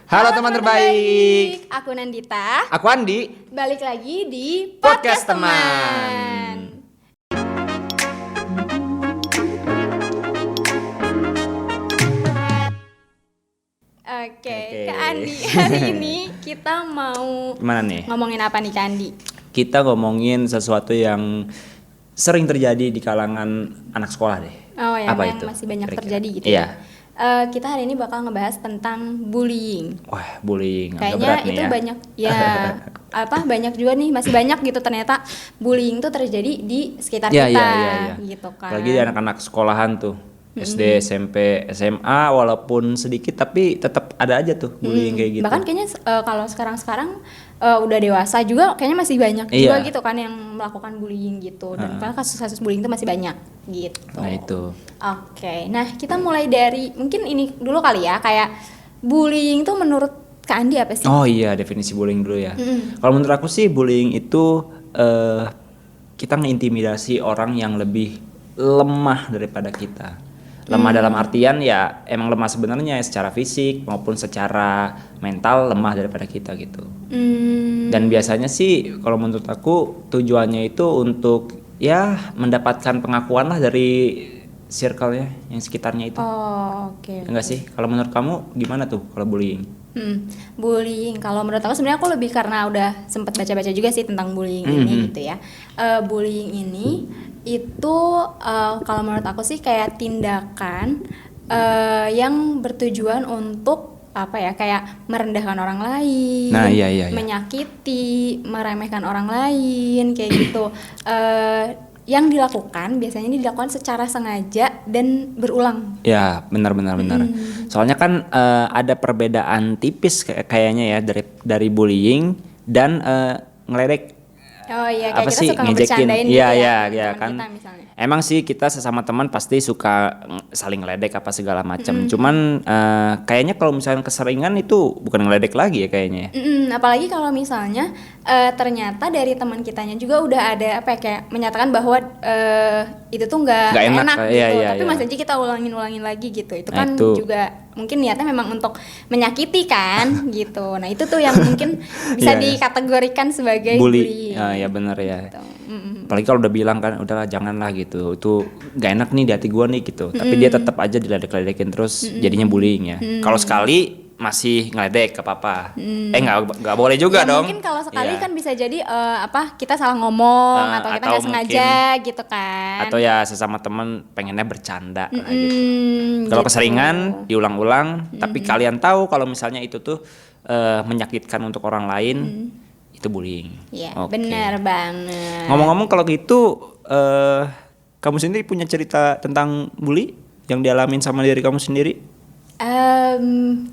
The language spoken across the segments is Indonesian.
Halo teman terbaik. Aku Nandita. Aku Andi. Balik lagi di Podcast Teman. Oke, Kak Andi, hari ini kita mau Gimana nih? ngomongin apa nih Kak Andi? Kita ngomongin sesuatu yang sering terjadi di kalangan anak sekolah deh. Oh ya, Apa yang itu? masih banyak Kira-kira? terjadi gitu Iya. ya. Kita hari ini bakal ngebahas tentang bullying. Wah, bullying agak Kayaknya berat nih itu ya. banyak banyak juga nih, masih banyak gitu ternyata bullying tuh terjadi di sekitar Iya, kita iya. gitu kan. Apalagi di anak-anak sekolahan tuh. SD, SMP, SMA walaupun sedikit tapi tetap ada aja tuh bullying kayak gitu. Bahkan kayaknya kalau sekarang udah dewasa juga kayaknya masih banyak Iya. juga gitu kan yang melakukan bullying gitu, dan padahal kasus-kasus bullying itu masih banyak gitu. Nah, itu. Oke, nah kita mulai dari mungkin ini dulu kali ya, kayak bullying tuh menurut Kak Andi apa sih? Oh iya, definisi bullying dulu ya. Kalau menurut aku sih bullying itu kita ngeintimidasi orang yang lebih lemah daripada kita. Lemah dalam artian ya emang lemah sebenarnya secara fisik maupun secara mental lemah daripada kita gitu. Dan biasanya sih kalau menurut aku tujuannya itu untuk ya mendapatkan pengakuan lah dari circle-nya yang sekitarnya itu. Oh, oke. Enggak sih? Kalau menurut kamu gimana tuh kalau bullying? Bullying, kalau menurut aku sebenarnya aku lebih karena udah sempat baca-baca juga sih tentang bullying ini gitu ya. Bullying ini itu kalau menurut aku sih kayak tindakan yang bertujuan untuk apa ya, kayak merendahkan orang lain, Nah, iya. menyakiti, meremehkan orang lain kayak gitu. Yang dilakukan biasanya ini dilakukan secara sengaja dan berulang. Ya, benar. Soalnya kan ada perbedaan tipis kayaknya ya dari bullying dan ngeledek. Oh iya, kayak Apa kita sih, suka ngejekin. ngebercandain gitu ya, Iya teman kan. kita misalnya. Emang sih kita sesama teman pasti suka saling ngeledek apa segala macam. Cuman kayaknya kalau misalnya keseringan itu bukan ngeledek lagi ya kayaknya. Apalagi kalau misalnya ternyata dari teman kitanya juga udah ada apa ya, kayak menyatakan bahwa itu tuh nggak Nggak enak, enak gitu, iya. tapi masih aja kita ulangin lagi gitu. Itu Nah, kan itu. juga mungkin niatnya memang untuk menyakiti kan gitu. Nah itu tuh yang mungkin bisa Iya. dikategorikan sebagai bullying. Ya benar ya. Gitu. Apalagi kalau udah bilang kan udahlah janganlah gitu, itu gak enak nih di hati gue nih gitu, tapi dia tetap aja diledek-ledekin terus jadinya bullying ya. Kalau sekali masih ngeledek gak apa-apa, nggak boleh juga Ya, dong. mungkin kalau sekali Iya. kan bisa jadi kita salah ngomong atau kita atau nggak sengaja gitu kan. Atau ya sesama temen pengennya bercanda lah gitu. Kalau Gitu. keseringan diulang-ulang, tapi kalian tahu kalau misalnya itu tuh menyakitkan untuk orang lain, itu bullying. Iya, Oke. benar banget. Ngomong-ngomong kalau gitu, kamu sendiri punya cerita tentang bully yang dialamin sama diri kamu sendiri?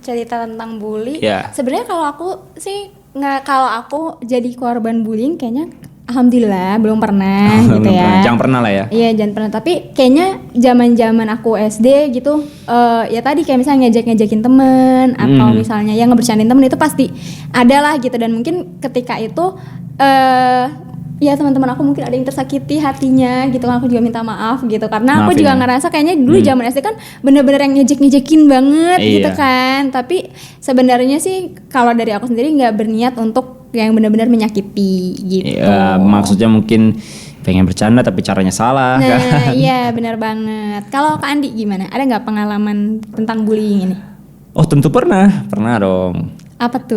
Cerita tentang bully. Ya. Sebenarnya kalau aku sih nggak, kalau aku jadi korban bullying kayaknya alhamdulillah belum pernah gitu Belum ya. pernah. Jangan pernah lah ya. Iya, jangan pernah. Tapi kayaknya zaman aku SD gitu, ya tadi kayak misalnya ngejek-ngejekin temen atau misalnya yang ngebercandain temen itu pasti ada lah gitu. Dan mungkin ketika itu ya teman-teman aku mungkin ada yang tersakiti hatinya gitu kan, aku juga minta maaf gitu, karena aku Maafin juga ya. ngerasa kayaknya dulu zaman SD kan bener-bener yang ngejek-ngejekin banget Iya. gitu kan. Tapi sebenarnya sih kalau dari aku sendiri nggak berniat untuk yang benar-benar menyakiti gitu. Ya, maksudnya mungkin pengen bercanda tapi caranya salah. Nah, kan? iya benar banget. Kalau Kak Andi gimana? Ada nggak pengalaman tentang bullying ini? Oh tentu pernah dong. Apa tuh?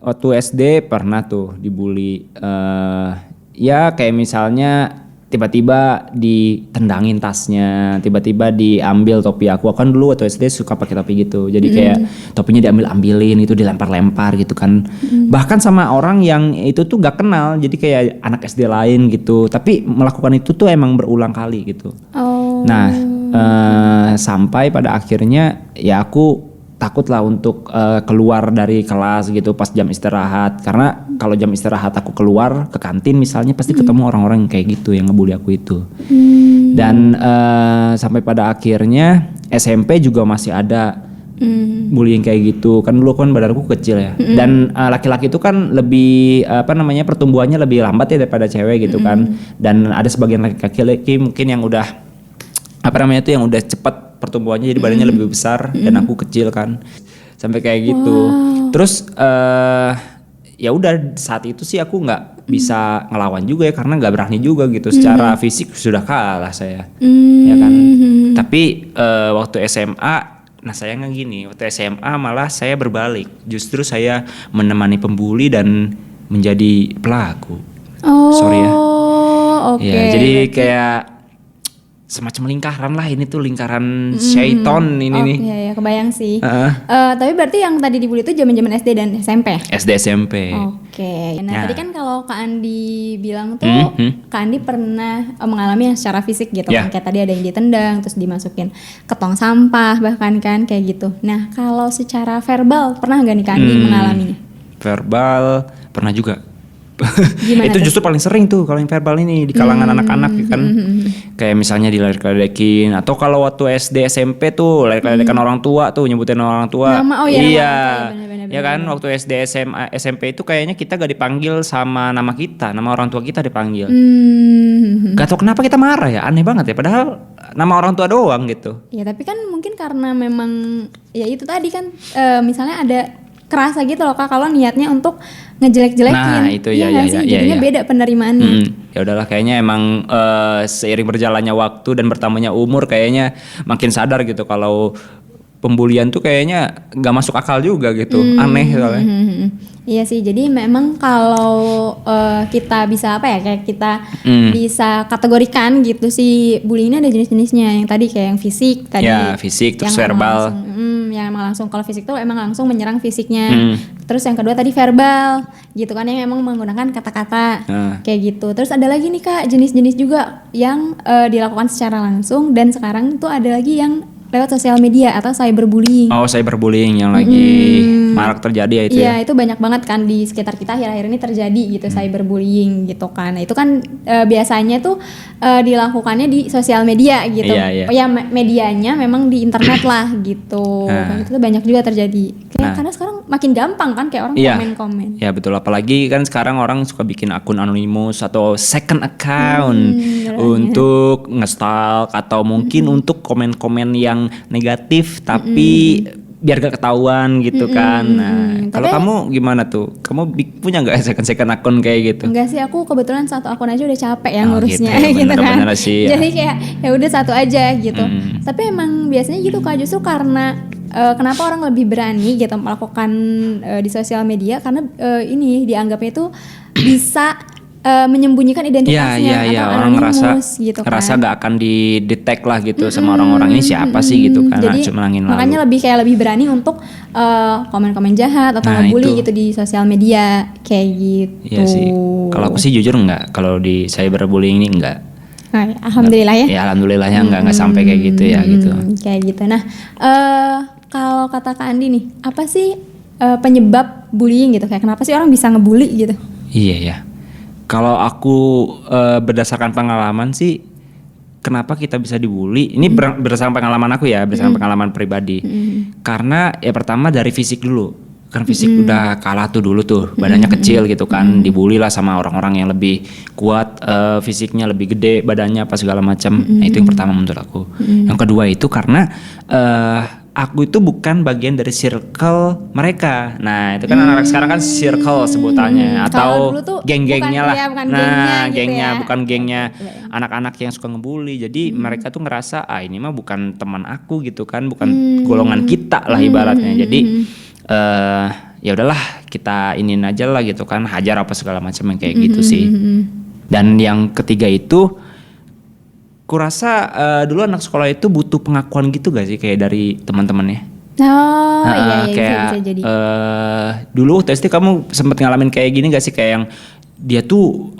Waktu SD pernah tuh dibully. Ya kayak misalnya tiba-tiba ditendangin tasnya, tiba-tiba diambil topi aku. Aku kan dulu waktu SD suka pakai topi gitu. Jadi kayak topinya diambil-ambilin, itu dilempar-lempar gitu kan. Bahkan sama orang yang itu tuh gak kenal. Jadi kayak anak SD lain gitu. Tapi melakukan itu tuh emang berulang kali gitu. Oh. Nah, sampai pada akhirnya ya aku takut lah untuk keluar dari kelas gitu pas jam istirahat, karena kalau jam istirahat aku keluar ke kantin misalnya pasti ketemu orang-orang yang kayak gitu yang ngebully aku itu. Dan sampai pada akhirnya SMP juga masih ada bullying kayak gitu. Kan dulu kan badanku kecil ya. Dan laki-laki itu kan lebih pertumbuhannya lebih lambat ya daripada cewek gitu kan. Dan ada sebagian laki-laki mungkin yang udah yang udah cepat pertumbuhannya, jadi badannya lebih besar dan aku kecil kan. sampai kayak gitu. Terus ya udah saat itu sih aku nggak bisa ngelawan juga ya karena nggak berani juga gitu. Secara fisik sudah kalah saya, ya kan. Tapi waktu SMA, nah sayangnya gini, waktu SMA malah saya berbalik. Justru saya menemani pembuli dan menjadi pelaku. Sorry ya. Oke. Ya, jadi kayak semacam lingkaran lah, ini tuh lingkaran syaiton ini nih. Iya ya, kebayang sih. Tapi berarti yang tadi dibully itu zaman-zaman SD dan SMP? SD SMP. Oke. Nah, Ya. tadi kan kalau Kak Andi bilang tuh Kak Andi pernah mengalami yang secara fisik gitu Ya. kan. Kayak tadi ada yang ditendang terus dimasukin ke tong sampah bahkan kan kayak gitu. Nah, kalau secara verbal pernah nggak nih Kak Andi mengalaminya? Verbal pernah juga. Gimana Itu tuh? justru paling sering tuh kalau yang verbal ini di kalangan anak-anak ya kan. Kayak misalnya diledek-ledekin atau kalau waktu SD SMP tuh ledek-ledekan orang tua tuh, nyebutin orang tua. Nama- oh iya, nama iya. orang tua, iya, benar-benar, Ya kan waktu SD SMA SMP itu kayaknya kita gak dipanggil sama nama kita, nama orang tua kita dipanggil. Gak tau kenapa kita marah ya, aneh banget ya padahal nama orang tua doang gitu. Ya tapi kan mungkin karena memang ya itu tadi kan misalnya ada kerasa gitu loh Kak kalau niatnya untuk ngejelek-jelekin. Nah, itu ya, nggak ya, sih? ya, Jadinya ya. beda penerimaannya. Ya udahlah kayaknya emang seiring berjalannya waktu dan bertambahnya umur kayaknya makin sadar gitu kalau pembulian tuh kayaknya nggak masuk akal juga gitu, aneh soalnya. Iya sih, jadi memang kalau kita bisa apa ya, kayak kita bisa kategorikan gitu sih, bullying ini ada jenis-jenisnya. Yang tadi kayak yang fisik tadi. Ya, fisik, terus yang emang verbal. yang emang langsung, kalau fisik tuh emang langsung menyerang fisiknya. Terus yang kedua tadi verbal gitu kan, yang emang menggunakan kata-kata kayak gitu. Terus ada lagi nih Kak, jenis-jenis juga yang dilakukan secara langsung, dan sekarang tuh ada lagi yang lewat sosial media atau cyberbullying. Oh, cyberbullying yang lagi marak terjadi ya itu Iya, ya. itu banyak banget kan di sekitar kita akhir-akhir ini terjadi gitu, cyberbullying gitu kan. Nah, itu kan biasanya tuh dilakukannya di sosial media gitu. Iya, iya. Oh ya, medianya memang di internet lah gitu. Kan itu tuh banyak juga terjadi. Karena sekarang makin gampang kan kayak orang Iya. komen-komen. Ya betul, apalagi kan sekarang orang suka bikin akun anonimus atau second account untuk nge-stalk atau mungkin untuk komen-komen yang negatif tapi biar gak ketahuan gitu kan. Nah, kalau kamu gimana tuh? Kamu punya nggak second akun kayak gitu? Enggak sih, aku kebetulan satu akun aja udah capek ya Oh, ngurusnya gitu ya, gitu kan. bener-bener sih, ya. Jadi kayak ya udah satu aja gitu. Tapi emang biasanya gitu Kak, justru karena kenapa orang lebih berani gitu melakukan di sosial media, karena ini dianggapnya itu bisa menyembunyikan identitasnya atau orang anonimus gitu kan. ngerasa gak akan didetek lah gitu sama orang-orang ini siapa sih gitu kan. Jadi cuma angin makanya lalu. lebih berani untuk komen-komen jahat atau Nah, ngebully itu. gitu di sosial media kayak gitu. Iya sih. Kalau aku sih jujur enggak, kalau di cyberbullying ini enggak. Nah, alhamdulillah ya. Ya alhamdulillahnya enggak sampai kayak gitu ya gitu. Kayak gitu. Nah, kalau kata Kak Andi nih, apa sih penyebab bullying gitu? Kayak kenapa sih orang bisa ngebully gitu? Iya ya. Kalau aku berdasarkan pengalaman sih, kenapa kita bisa dibully? Ini berdasarkan pengalaman aku ya, berdasarkan pengalaman pribadi. Karena ya pertama dari fisik dulu. Kan fisik udah kalah tuh dulu tuh, badannya kecil gitu kan, dibully lah sama orang-orang yang lebih kuat, fisiknya lebih gede, badannya apa segala macam. Nah itu yang pertama menurut aku. Yang kedua itu karena aku itu bukan bagian dari circle mereka. Nah itu kan anak-anak sekarang kan circle sebutannya, Kalau atau dulu tuh geng-gengnya bukan- lah. iya, bukan Nah gengnya gitu gengnya ya. bukan gengnya anak-anak yang suka ngebully. Jadi mereka tuh ngerasa ini mah bukan teman aku gitu kan, bukan golongan kita lah ibaratnya. Jadi ya udahlah kita iniin aja lah gitu kan, hajar apa segala macam yang kayak gitu sih. Dan yang ketiga itu kurasa dulu anak sekolah itu butuh pengakuan gitu gak sih kayak dari teman-temannya? Oh iya Kayak bisa jadi. dulu waktu SD kamu sempet ngalamin kayak gini gak sih, kayak yang dia tuh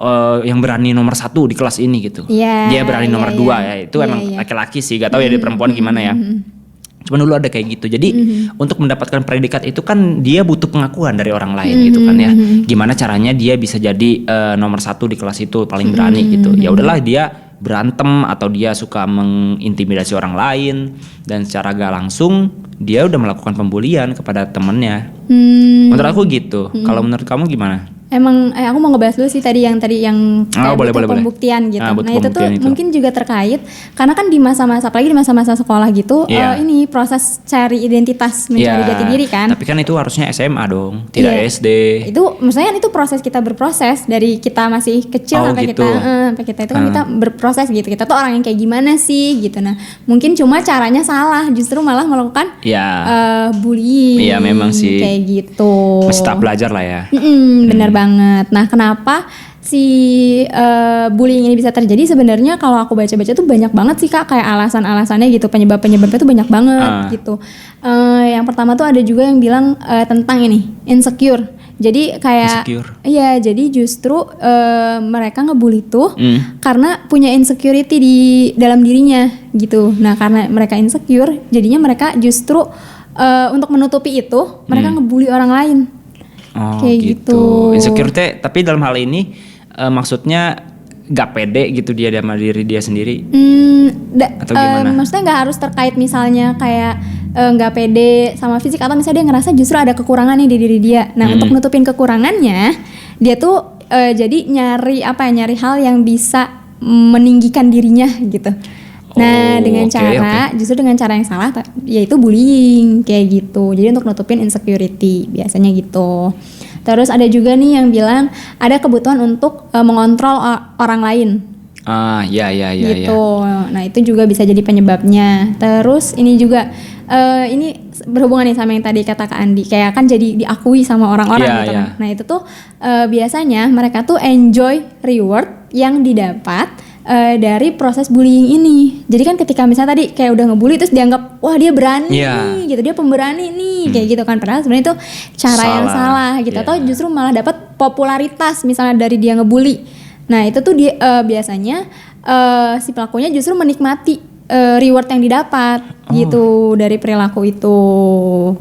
yang berani nomor 1 di kelas ini gitu. Iya, Dia berani nomor 2 ya. Itu Iya, emang iya. laki-laki sih, gak tahu ya di perempuan gimana ya. Cuman dulu ada kayak gitu. Jadi untuk mendapatkan predikat itu kan dia butuh pengakuan dari orang lain gitu kan ya. Gimana caranya dia bisa jadi nomor 1 di kelas itu, paling berani gitu. Ya udahlah dia berantem atau dia suka mengintimidasi orang lain, dan secara gak langsung dia udah melakukan pembulian kepada temennya. Menurut aku gitu. Kalau menurut kamu gimana? Emang aku mau ngebahas dulu sih tadi yang kayak boleh, butuh boleh. pembuktian gitu. Butuh Nah itu tuh pembuktian itu. mungkin juga terkait karena kan di masa-masa apalagi di masa-masa sekolah gitu ini proses cari identitas, mencari jati diri kan. Tapi kan itu harusnya SMA dong, tidak SD. Itu maksudnya kan itu proses kita berproses dari kita masih kecil sampai gitu. kita itu kan kita berproses gitu. Kita tuh orang yang kayak gimana sih gitu. Nah mungkin cuma caranya salah, justru malah melakukan bullying. Iya memang sih. Kayak gitu. Masih tak belajar lah ya. Benar banget. Nah, kenapa si bullying ini bisa terjadi? Sebenarnya kalau aku baca-baca tuh banyak banget sih Kak, kayak alasan-alasannya gitu, penyebab-penyebabnya tuh banyak banget gitu. Yang pertama tuh ada juga yang bilang tentang ini, insecure. Jadi kayak iya, jadi justru mereka ngebully tuh karena punya insecurity di dalam dirinya gitu. Nah, karena mereka insecure, jadinya mereka justru untuk menutupi itu, mereka ngebully orang lain. Kayak gitu. Insecure tapi dalam hal ini maksudnya gak pede gitu dia sama diri dia sendiri. Atau gimana? Maksudnya gak harus terkait misalnya kayak gak pede sama fisik, atau misalnya dia ngerasa justru ada kekurangan nih di diri dia. Nah untuk nutupin kekurangannya, dia tuh jadi nyari hal yang bisa meninggikan dirinya gitu. Nah dengan justru dengan cara yang salah, yaitu bullying kayak gitu. Jadi untuk nutupin insecurity biasanya gitu. Terus ada juga nih yang bilang ada kebutuhan untuk mengontrol orang lain. Gitu. Nah itu juga bisa jadi penyebabnya. Terus ini juga ini berhubungan nih sama yang tadi kata Kak Andi, kayak kan jadi diakui sama orang-orang gitu kan. Nah itu tuh biasanya mereka tuh enjoy reward yang didapat dari proses bullying ini. Jadi kan ketika misalnya tadi kayak udah ngebully terus dianggap wah dia berani nih gitu, dia pemberani nih kayak gitu kan, padahal sebenarnya itu cara yang salah gitu. Atau justru malah dapat popularitas misalnya dari dia ngebully. Nah itu tuh dia biasanya si pelakunya justru menikmati reward yang didapat gitu dari perilaku itu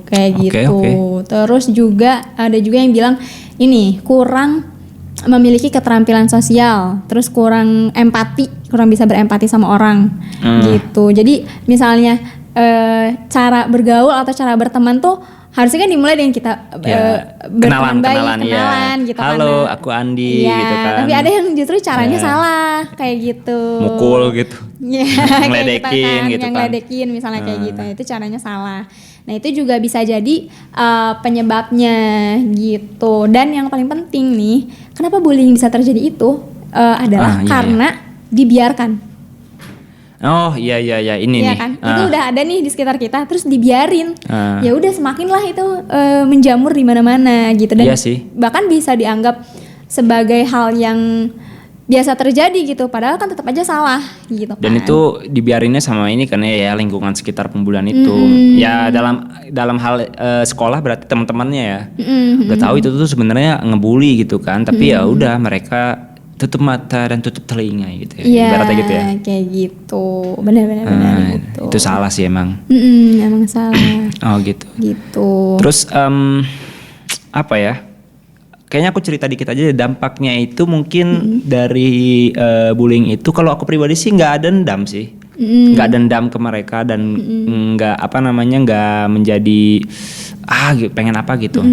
kayak gitu. Terus juga ada juga yang bilang ini kurang memiliki keterampilan sosial, terus kurang bisa berempati sama orang gitu. Jadi misalnya cara bergaul atau cara berteman tuh harusnya kan dimulai dengan kita berteman baik, kenalan gitu. Halo, aku Andi gitu kan. Tapi ada yang justru caranya salah kayak gitu. Mukul gitu. Ngeledekin gitu kan. Ngeledekin misalnya kayak gitu. Itu caranya salah. Nah, itu juga bisa jadi penyebabnya gitu. Dan yang paling penting nih, kenapa bullying bisa terjadi itu adalah karena dibiarkan. Oh iya ini nih. Kan? Itu udah ada nih di sekitar kita, terus dibiarin. Ya udah semakinlah itu menjamur di mana-mana gitu, dan bahkan bisa dianggap sebagai hal yang biasa terjadi gitu, padahal kan tetap aja salah gitu kan. Dan itu dibiarinnya sama ini karena ya lingkungan sekitar pembulian itu. Ya dalam hal sekolah berarti teman-temannya ya. Udah tahu itu tuh sebenarnya ngebully gitu kan, tapi ya udah mereka tutup mata dan tutup telinga gitu ya. Ibaratnya gitu ya. Kayak gitu. Benar gitu. Itu salah sih emang. Emang salah. Oh gitu. Gitu. Terus apa ya? Kayaknya aku cerita dikit aja dampaknya itu mungkin dari bullying itu. Kalau aku pribadi sih nggak ada dendam sih. Nggak dendam ke mereka dan nggak nggak menjadi pengen apa gitu.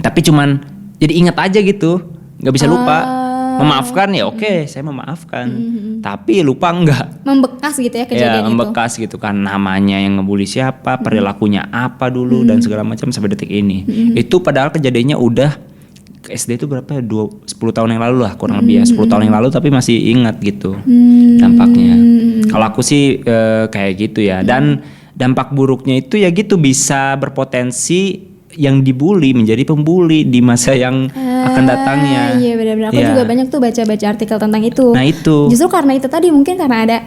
Tapi cuman jadi ingat aja gitu. Nggak bisa lupa. Memaafkan ya oke, saya memaafkan. Tapi lupa enggak. Membekas gitu ya kejadian itu. Membekas gitu kan, namanya yang ngebully siapa, perilakunya apa dulu dan segala macam sampai detik ini. Itu padahal kejadiannya udah SD itu berapa ya? 10 tahun yang lalu lah kurang lebih ya, 10 tahun yang lalu, tapi masih ingat gitu dampaknya. Kalau aku sih kayak gitu ya. Dan dampak buruknya itu ya gitu, bisa berpotensi yang dibully menjadi pembuli di masa yang akan datangnya. Iya benar-benar. Aku juga banyak tuh baca-baca artikel tentang itu. Nah itu. Justru karena itu tadi, mungkin karena ada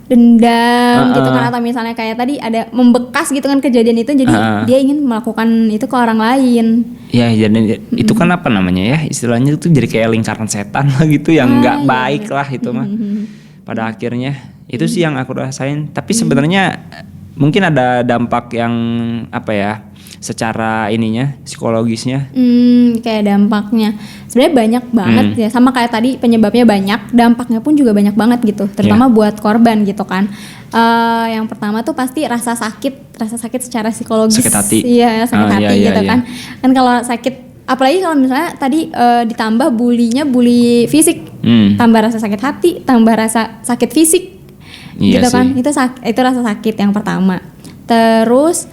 dendam gitu kan, atau misalnya kayak tadi ada membekas gitu kan kejadian itu, jadi dia ingin melakukan itu ke orang lain. Ya jadi itu kan apa namanya ya, istilahnya itu jadi kayak lingkaran setan lah gitu, yang nggak baik lah itu mah. Pada akhirnya itu sih yang aku rasain. Tapi sebenarnya mungkin ada dampak yang apa ya, secara ininya, psikologisnya. Kayak dampaknya sebenarnya banyak banget ya, sama kayak tadi penyebabnya banyak, dampaknya pun juga banyak banget gitu, terutama buat korban gitu kan. Yang pertama tuh pasti rasa sakit secara psikologis. Sakit hati. Iya, sakit hati gitu kan. Kan kalau sakit apalagi kalau misalnya tadi ditambah bulinya bully fisik, tambah rasa sakit hati, tambah rasa sakit fisik, Iya gitu kan? sih. Itu rasa sakit yang pertama. Terus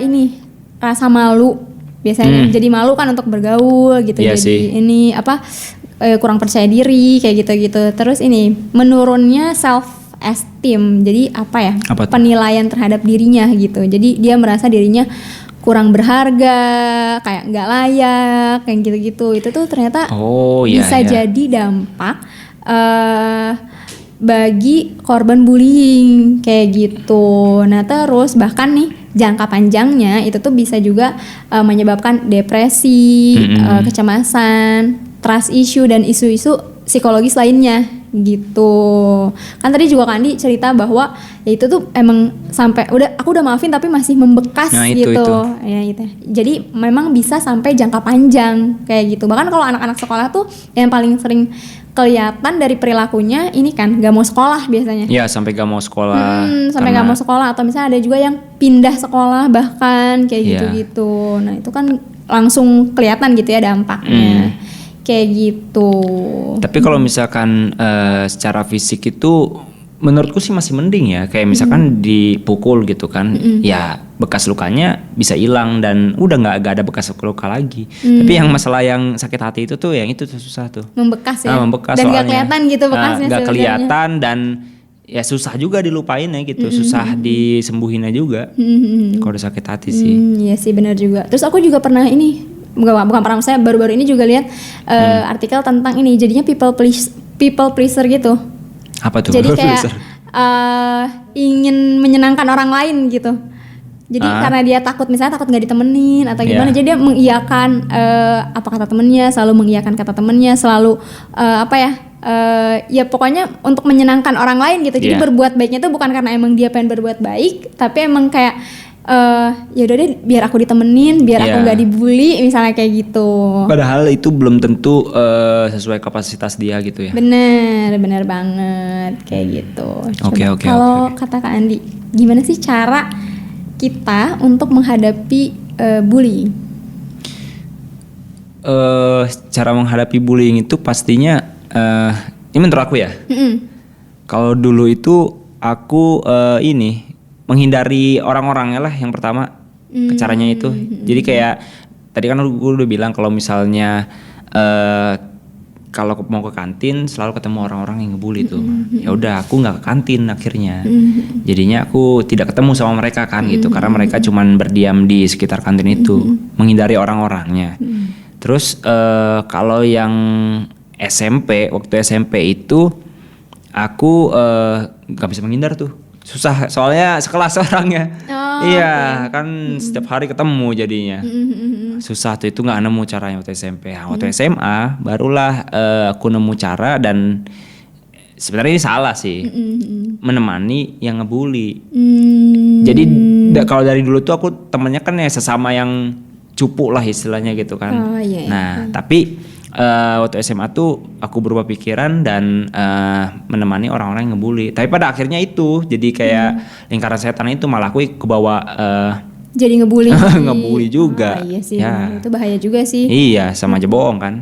ini rasa malu, biasanya jadi malu kan untuk bergaul gitu, Iya jadi sih. ini kurang percaya diri kayak gitu-gitu. Terus ini menurunnya self esteem, jadi Apa tuh? penilaian terhadap dirinya gitu. Jadi dia merasa dirinya kurang berharga, kayak nggak layak, kayak gitu-gitu. Itu tuh ternyata Iya, bisa iya. jadi dampak bagi korban bullying kayak gitu. Nah terus bahkan nih jangka panjangnya itu tuh bisa juga menyebabkan depresi, kecemasan, trust issue dan isu-isu psikologis lainnya gitu. Kan tadi juga Kandi cerita bahwa ya itu tuh emang sampai aku udah maafin tapi masih membekas Nah, itu. gitu. Ya itu. Jadi memang bisa sampai jangka panjang kayak gitu. Bahkan kalau anak-anak sekolah tuh yang paling sering kelihatan dari perilakunya ini kan gak mau sekolah biasanya. Ya sampai gak mau sekolah. Sampai gak mau sekolah, atau misalnya ada juga yang pindah sekolah bahkan kayak Iya. gitu-gitu. Nah itu kan langsung kelihatan gitu ya dampaknya kayak gitu. Tapi kalau misalkan secara fisik itu menurutku sih masih mending ya. Kayak misalkan dipukul gitu kan, ya bekas lukanya bisa hilang dan udah nggak ada bekas luka lagi. Tapi yang masalah yang sakit hati itu tuh yang itu tuh susah tuh. Membekas ya. Membekas Dan soalnya. gak kelihatan gitu bekasnya Gak sebenarnya. kelihatan dan ya susah juga dilupainnya gitu, susah disembuhinnya juga. Kalau udah sakit hati sih. Iya sih benar juga. Terus aku juga pernah ini bukan pernah, saya baru-baru ini juga lihat artikel tentang ini, jadinya people pleaser gitu. Apa tuh? Jadi kayak ingin menyenangkan orang lain gitu. Jadi karena dia takut misalnya takut nggak ditemenin atau gimana, Yeah. jadi dia mengiyakan apa kata temennya, selalu mengiyakan kata temennya, selalu ya pokoknya untuk menyenangkan orang lain gitu. Jadi Yeah. berbuat baiknya tuh bukan karena emang dia pengen berbuat baik, tapi emang kayak ya udah deh biar aku ditemenin, biar aku Yeah. nggak dibully misalnya kayak gitu. Padahal itu belum tentu sesuai kapasitas dia gitu ya. Bener banget kayak gitu. Oke, Coba oke, kalau oke. kata Kak Andi, gimana sih cara kita untuk menghadapi bullying? Cara menghadapi bullying itu pastinya ini menurut aku ya. Kalau dulu itu aku ini menghindari orang-orangnya lah yang pertama. Caranya itu. Jadi kayak tadi kan gue udah bilang kalau misalnya kalau mau ke kantin selalu ketemu orang-orang yang ngebully tuh. Ya udah aku nggak ke kantin akhirnya. Jadinya aku tidak ketemu sama mereka kan gitu karena mereka cuman berdiam di sekitar kantin itu, menghindari orang-orangnya. Terus kalau yang waktu SMP itu aku nggak bisa menghindar tuh. Susah soalnya sekelas orangnya. Iya, kan setiap hari ketemu jadinya. Susah tuh, itu nggak nemu caranya waktu SMP. Nah, waktu SMA barulah aku nemu cara, dan sebenarnya ini salah sih. Menemani yang ngebully. Jadi kalau dari dulu tuh aku temennya kan ya sesama yang cupu lah istilahnya gitu kan. Iya. Nah, tapi waktu SMA tuh aku berubah pikiran dan menemani orang-orang yang ngebully. Tapi pada akhirnya itu jadi kayak lingkaran setan itu, malah aku kebawa Jadi ngebully. ngebully juga. Iya sih, Ya. bener. Itu bahaya juga sih. Iya, sama aja bohong kan.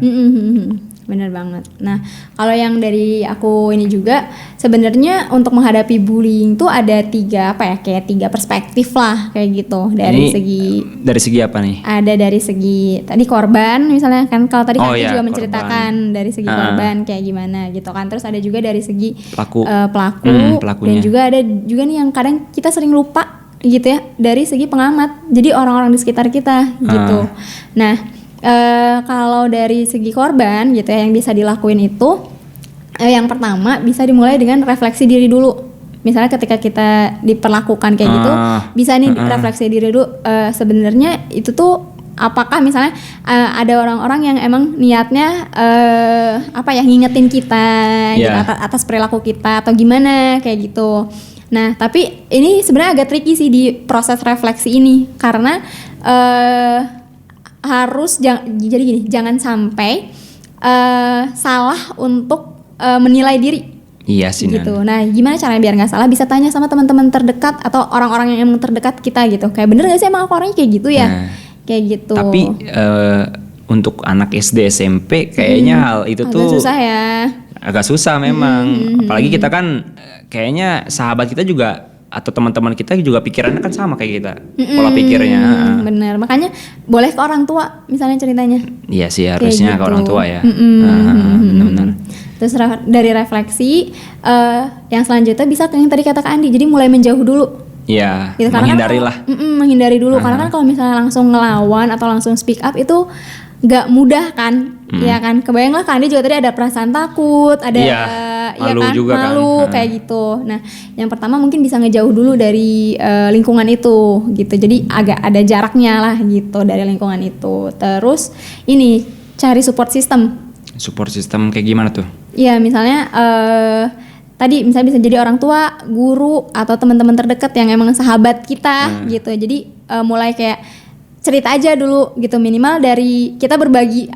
Bener banget. Nah, kalau yang dari aku ini juga sebenarnya untuk menghadapi bullying tuh ada kayak tiga perspektif lah kayak gitu. Dari segi apa nih? ada dari segi tadi korban misalnya kan, kalau tadi kan iya, juga menceritakan dari segi korban kayak gimana gitu kan. Terus ada juga dari segi Pelaku. dan Pelakunya. juga ada juga nih yang kadang kita sering lupa gitu ya, dari segi pengamat. Jadi orang-orang di sekitar kita gitu. Nah, kalau dari segi korban gitu ya, yang bisa dilakuin itu yang pertama bisa dimulai dengan refleksi diri dulu. Misalnya ketika kita diperlakukan kayak gitu, bisa nih refleksi diri dulu, sebenarnya itu tuh apakah misalnya ada orang-orang yang emang niatnya ngingetin kita gitu, atas perilaku kita atau gimana kayak gitu. Nah, tapi ini sebenarnya agak tricky sih di proses refleksi ini, karena jadi gini, jangan sampai salah untuk menilai diri. Iya sih. Gitu. Nah, gimana caranya biar nggak salah? Bisa tanya sama teman-teman terdekat atau orang-orang yang emang terdekat kita gitu. Kayak bener nggak sih emang aku orangnya kayak gitu ya? Kayak gitu. Tapi untuk anak SD SMP kayaknya hal itu Agak tuh susah ya. agak susah memang. Apalagi kita kan kayaknya sahabat kita juga atau teman-teman kita juga pikirannya kan sama kayak kita, pola pikirnya. Bener, makanya boleh ke orang tua misalnya ceritanya. Iya sih Kayak harusnya ke gitu. orang tua ya. Benar-benar. Terus dari refleksi yang selanjutnya bisa ke yang tadi kata Kak Andi, jadi mulai menjauh dulu. Iya, Gitu, karena menghindari kan lah. menghindari dulu karena kan kalau misalnya langsung ngelawan atau langsung speak up itu nggak mudah kan, ya kan. Kebayang lah Kak Andi juga tadi ada perasaan takut, ada Iya, ya malu kan, juga kan. malu kayak gitu. Nah, yang pertama mungkin bisa ngejauh dulu dari lingkungan itu gitu. Jadi agak ada jaraknya lah gitu dari lingkungan itu. Terus ini cari support system. Support system kayak gimana tuh? Ya misalnya tadi misalnya bisa jadi orang tua, guru atau teman-teman terdekat yang emang sahabat kita gitu. Jadi mulai kayak cerita aja dulu gitu, minimal dari kita berbagi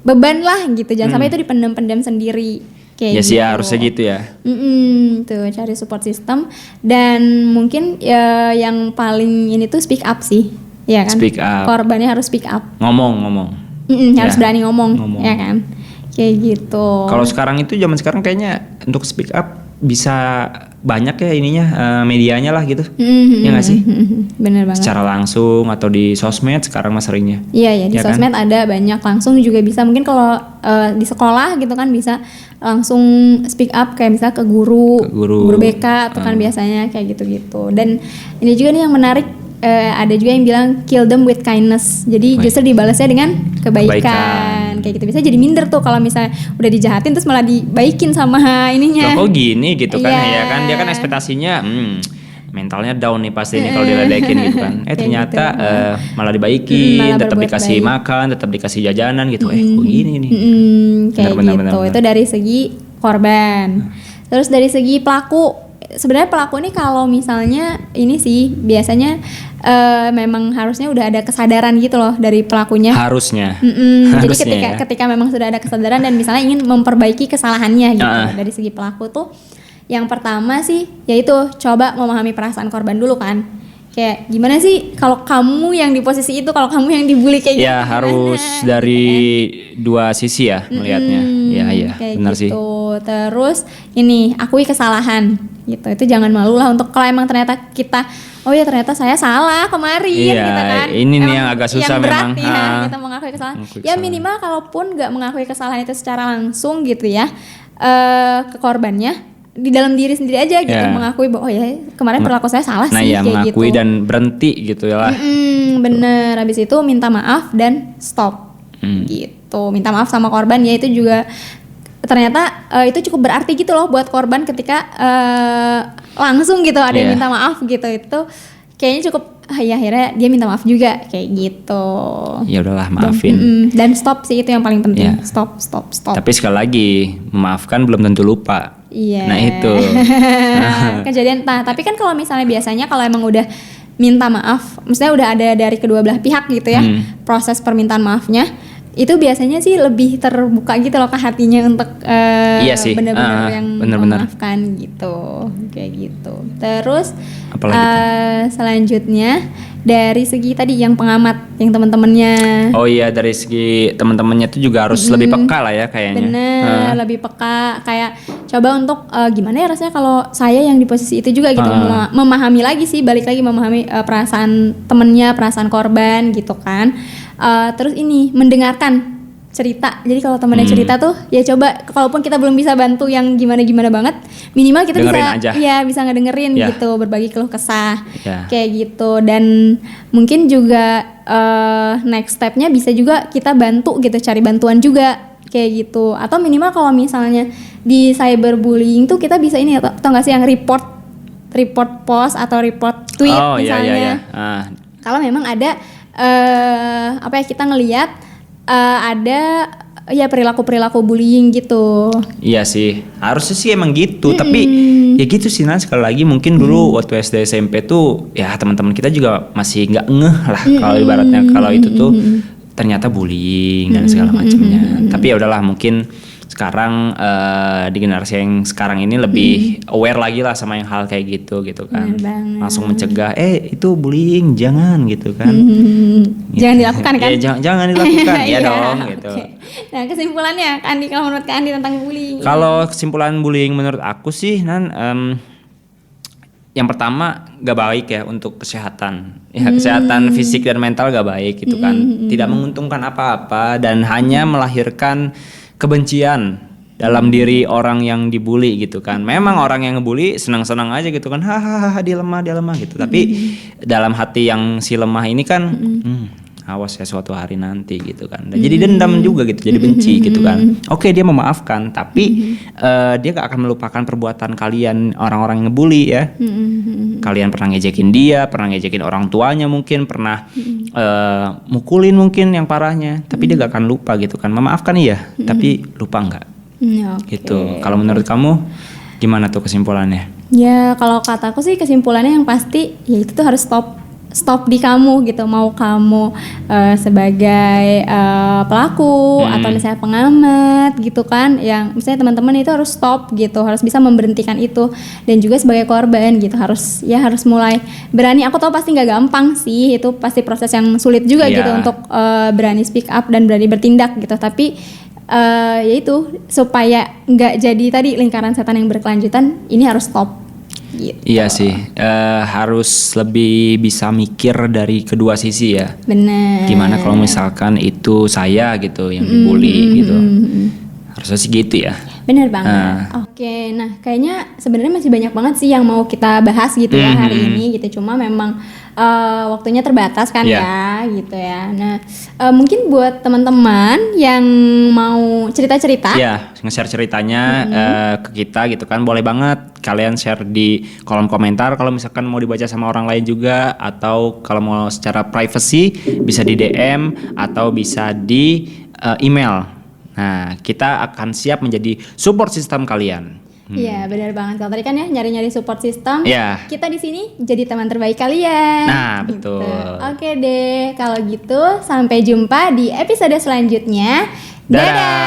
beban lah gitu. Jangan sampai itu dipendam-pendam sendiri kayak Ya gitu. sih harusnya gitu ya. Tuh cari support system dan mungkin yang paling ini tuh speak up sih, ya kan? Speak up. Korbannya harus speak up. Ngomong. Harus Ya. berani ngomong, Ngomong. ya kan? Kayak gitu. Kalau sekarang itu zaman sekarang kayaknya untuk speak up bisa banyak ya ininya medianya lah gitu. Ya nggak sih? Bener banget. Secara langsung atau di sosmed sekarang mas seringnya. Iya ya di Ya kan? sosmed ada banyak, langsung juga bisa. Mungkin kalau di sekolah gitu kan bisa langsung speak up kayak misalnya ke guru, Ke guru. BK tuh kan biasanya kayak gitu-gitu. Dan ini juga nih yang menarik, ada juga yang bilang kill them with kindness. Jadi justru dibalasnya dengan kebaikan. Kayak gitu bisa jadi minder tuh kalau misalnya udah dijahatin terus malah dibaikin sama ininya. Loh, kok gini gitu kan Iya. ya kan dia kan ekspektasinya mentalnya down nih pasti nih kalau diledekin gitu kan. Kayak Ternyata gitu. malah dibaikin, Malah tetap berbuat dikasih baik. makan, tetap dikasih jajanan gitu. Kok gini nih. Kayak Benar, gitu. benar. Itu dari segi korban. Terus dari segi pelaku, sebenarnya pelaku ini kalau misalnya ini sih biasanya memang harusnya udah ada kesadaran gitu loh dari pelakunya. Harusnya. Jadi Harusnya ya. ketika memang sudah ada kesadaran dan misalnya ingin memperbaiki kesalahannya gitu. Ah. Dari segi pelaku tuh yang pertama sih yaitu coba memahami perasaan korban dulu kan. Kayak gimana sih kalau kamu yang di posisi itu, kalau kamu yang dibully kayak gitu. Ya gimana? harus dari dua sisi ya melihatnya. Iya Kayak benar sih. gitu. Terus ini akui kesalahan gitu. Itu jangan malu lah untuk kalau emang ternyata kita oh ya ternyata saya salah kemarin Iya, gitu kan. ini nih Emang yang agak susah yang berat memang. ya kita mengakui kesalahan. Mengakui Ya kesalahan. minimal kalaupun nggak mengakui kesalahan itu secara langsung gitu ya ke korbannya, di dalam diri sendiri aja gitu Ya. mengakui bahwa oh ya kemarin perilaku saya salah Nah sih ya kayak mengakui gitu. dan berhenti gitu ya lah. Bener, habis itu minta maaf dan stop gitu. Minta maaf sama korban ya itu juga ternyata itu cukup berarti gitu loh buat korban ketika langsung gitu ada yang Iya. minta maaf gitu. Itu kayaknya cukup ya akhirnya dia minta maaf juga kayak gitu. Ya udahlah maafin. Dan stop sih itu yang paling penting. Iya. Stop. Tapi sekali lagi memaafkan belum tentu lupa. Iya. Nah itu. Kejadian. Nah, tapi kan kalau misalnya biasanya kalau emang udah minta maaf, maksudnya udah ada dari kedua belah pihak gitu ya, proses permintaan maafnya, itu biasanya sih lebih terbuka gitu loh ke hatinya untuk Iya sih. benar-benar yang benar-benar. memaafkan gitu, kayak gitu. Terus Apalagi selanjutnya dari segi tadi yang pengamat, yang teman-temannya. Oh iya dari segi teman-temannya itu juga harus lebih peka lah ya kayaknya. Bener, lebih peka, kayak coba untuk gimana ya rasanya kalau saya yang di posisi itu juga gitu, memahami lagi sih, balik lagi memahami perasaan temennya, perasaan korban gitu kan. Terus ini mendengarkan cerita, jadi kalau temennya cerita tuh ya coba, kalaupun kita belum bisa bantu yang gimana-gimana banget, minimal kita Dengerin aja. bisa ngedengerin Ya. gitu, berbagi keluh kesah Ya. kayak gitu. Dan mungkin juga next stepnya bisa juga kita bantu gitu, cari bantuan juga kayak gitu. Atau minimal kalau misalnya di cyberbullying tuh kita bisa ini atau nggak sih yang report post atau report tweet Oh iya misalnya. iya. Kalau memang ada apa ya, kita ngelihat ada ya perilaku bullying gitu. Iya sih, harusnya sih emang gitu. Tapi ya gitu sih Nan, sekali lagi mungkin dulu waktu SD SMP tuh ya teman-teman kita juga masih nggak ngeh lah kalau ibaratnya kalau itu tuh ternyata bullying dan segala macamnya. Tapi ya udahlah mungkin sekarang di generasi yang sekarang ini lebih aware lagi lah sama yang hal kayak gitu kan. Bener banget. Langsung mencegah, itu bullying, jangan gitu kan. Gitu. Jangan dilakukan kan? Ya, jangan dilakukan, ya Iya, dong gitu. oke. Nah, kesimpulannya Kak Andi, kalau menurut Kak Andi tentang bullying. Kalau kesimpulan bullying menurut aku sih, yang pertama gak baik ya untuk kesehatan. Ya, kesehatan fisik dan mental gak baik gitu kan. Tidak menguntungkan apa-apa dan hanya melahirkan kebencian dalam diri orang yang dibully gitu kan. Memang orang yang ngebully senang-senang aja gitu kan. Hahaha, dia lemah gitu. Tapi dalam hati yang si lemah ini kan awas ya suatu hari nanti gitu kan. Dan jadi dendam juga gitu, jadi benci gitu kan. Oke, dia memaafkan, tapi dia gak akan melupakan perbuatan kalian orang-orang yang ngebully ya. Kalian pernah ngejekin dia, pernah ngejekin orang tuanya mungkin, pernah mukulin mungkin yang parahnya, tapi dia gak akan lupa gitu kan. Memaafkan iya, tapi lupa nggak? Gitu. Kalau menurut kamu gimana tuh kesimpulannya? Ya kalau kataku sih kesimpulannya yang pasti ya itu tuh harus stop di kamu gitu. Mau kamu sebagai pelaku atau misalnya pengamat gitu kan, yang misalnya teman-teman itu harus stop gitu, harus bisa memberhentikan itu. Dan juga sebagai korban gitu harus mulai berani. Aku tahu pasti nggak gampang sih, itu pasti proses yang sulit juga gitu untuk berani speak up dan berani bertindak gitu. Tapi yaitu supaya nggak jadi tadi lingkaran setan yang berkelanjutan, ini harus stop gitu. Iya sih, harus lebih bisa mikir dari kedua sisi ya. Bener. Gimana kalau misalkan itu saya gitu yang dibully gitu, harusnya sih gitu ya. Bener banget. Oke, nah kayaknya sebenarnya masih banyak banget sih yang mau kita bahas gitu ya hari ini gitu. Cuma memang waktunya terbatas kan ya gitu ya. Nah mungkin buat teman-teman yang mau cerita-cerita, nge-share ceritanya ke kita gitu kan, boleh banget kalian share di kolom komentar kalau misalkan mau dibaca sama orang lain juga, atau kalau mau secara privacy bisa di DM atau bisa di email. Nah, kita akan siap menjadi support system kalian. Iya, benar banget. Kalau tadi kan ya nyari-nyari support system, kita di sini jadi teman terbaik kalian. Nah, betul. Gitu. Oke deh, kalau gitu sampai jumpa di episode selanjutnya. Dadah.